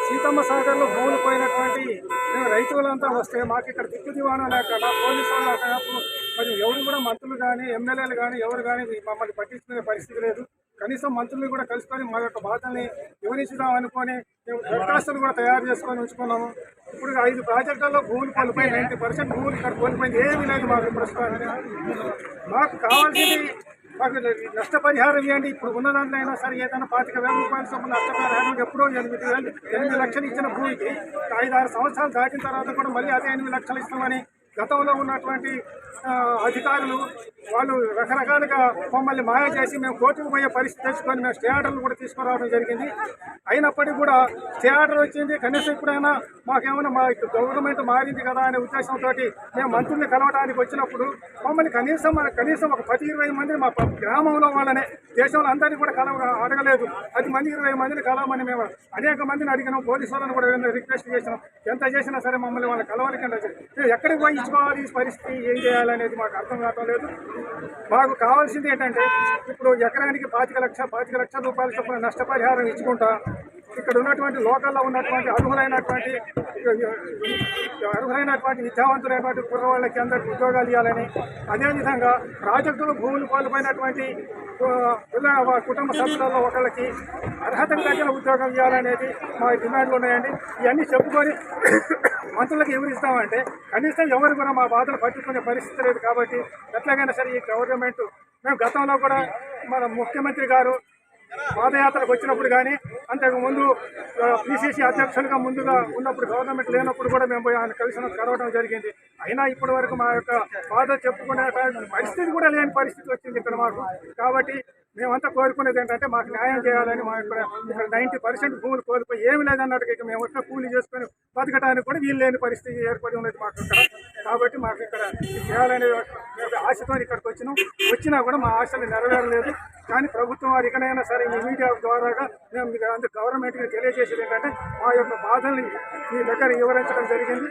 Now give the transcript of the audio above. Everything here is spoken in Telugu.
సీతమ్మ సాగర్లో భూములు పోయినటువంటి మేము రైతులంతా వస్తే మాకు ఇక్కడ దిక్కు దివాణం లేకుండా పోలీసు వాళ్ళు మరి ఎవరు కూడా మంత్రులు కానీ ఎమ్మెల్యేలు కానీ ఎవరు కానీ మమ్మల్ని పట్టించుకునే పరిస్థితి లేదు. కనీసం మంత్రులు కూడా కలుసుకొని మా యొక్క బాధల్ని వివరించుదాం అనుకొని మేము దరఖాస్తులు కూడా తయారు చేసుకొని ఉంచుకున్నాము. ఇప్పుడు 5 ప్రాజెక్టుల్లో భూములు కోల్పోయి 90% భూములు ఇక్కడ కోల్పోయింది ఏమీ లేదు మాకు ప్రస్తుతానికి. మాకు కావాల్సింది మాకు నష్టపరిహారం ఇవ్వండి. ఇప్పుడు ఉన్న దాంట్లో అయినా సరే ఏదైనా 25,000 రూపాయల చొప్పున నష్టపరిహారం ఎప్పుడో 8 లక్షలు ఇచ్చిన భూమికి 5-6 సంవత్సరాలు దాటిన తర్వాత కూడా మళ్ళీ అదే 8 లక్షలు ఇస్తామని గతంలో ఉన్నటువంటి అధికారులు వాళ్ళు రకరకాలుగా మమ్మల్ని మాయ చేసి మేము కోర్టుకు పోయే పరిస్థితి తెచ్చుకొని మేము స్టే ఆర్డర్లు కూడా తీసుకురావడం జరిగింది. అయినప్పటికీ కూడా స్టే ఆర్డర్ వచ్చింది. కనీసం ఇప్పుడైనా మాకేమైనా మా గవర్నమెంట్ మారింది కదా అనే ఉద్దేశంతో మేము మంత్రుల్ని కలవడానికి వచ్చినప్పుడు మమ్మల్ని కనీసం ఒక 10-20 మందిని మా గ్రామంలో వాళ్ళనే దేశంలో అందరినీ కూడా అడగలేదు. 10 మంది 20 మందిని కలవమని మేము అనేక మందిని అడిగినాం. పోలీసు వాళ్ళని కూడా రిక్వెస్ట్ చేసినాం. ఎంత చేసినా సరే మమ్మల్ని వాళ్ళని కలవడానికి మేము ఎక్కడికి పోయి ఇచ్చుకోవాలి, ఈ పరిస్థితి ఏం చేయాలనేది మాకు అర్థం కావటం లేదు. మాకు కావాల్సింది ఏంటంటే ఇప్పుడు ఎకరానికి 25 లక్షల రూపాయల చొప్పున నష్టపరిహారం ఇచ్చుకుంటా ఇక్కడ ఉన్నటువంటి లోకల్లో ఉన్నటువంటి అర్హులైనటువంటి విద్యావంతులైనటువంటి కుర్రవాళ్ళకి అందరికీ ఉద్యోగాలు ఇవ్వాలని, అదేవిధంగా ప్రాజెక్టులు భూములు కోల్పోయినటువంటి కుటుంబ సభ్యులలో ఒకళ్ళకి అర్హతకు తగిన ఉద్యోగం ఇవ్వాలనేది మా డిమాండ్లు ఉన్నాయండి. ఇవన్నీ చెప్పుకొని మంత్రులకు ఎవరిస్తామంటే కనీసం ఎవరు కూడా మా బాధలు పట్టుకునే పరిస్థితి లేదు. కాబట్టి ఎట్లాగైనా సరే ఈ గవర్నమెంట్ మేము గతంలో కూడా మన ముఖ్యమంత్రి గారు పాదయాత్రకు వచ్చినప్పుడు కానీ అంతకుముందు పిసిసి అధ్యక్షులుగా ముందుగా ఉన్నప్పుడు గవర్నమెంట్ లేనప్పుడు కూడా మేము ఆయన కలవడం జరిగింది. అయినా ఇప్పటి వరకు మా యొక్క బాధ చెప్పుకునే పరిస్థితి కూడా లేని పరిస్థితి వచ్చింది ఇక్కడ మాకు. కాబట్టి మేమంతా కోరుకునేది ఏంటంటే మాకు న్యాయం చేయాలని. మా ఇక్కడ 90% భూములు కోల్పోయి ఏమి లేదన్నట్టుగా ఇక మేము వచ్చిన కూలీ చేసుకొని బతకడానికి కూడా వీలు లేని పరిస్థితి ఏర్పడి ఉన్నది మాకు ఇక్కడ. కాబట్టి మాకు ఇక్కడ చేయాలనే ఆశతో ఇక్కడికి వచ్చినా కూడా మా ఆశలు నెరవేరలేదు. కానీ ప్రభుత్వం వారు ఇకనైనా సరే ఈ మీడియా ద్వారాగా మేము గవర్నమెంట్కి తెలియజేసేది ఏంటంటే మా యొక్క బాధల్ని మీ దగ్గర వివరించడం జరిగింది.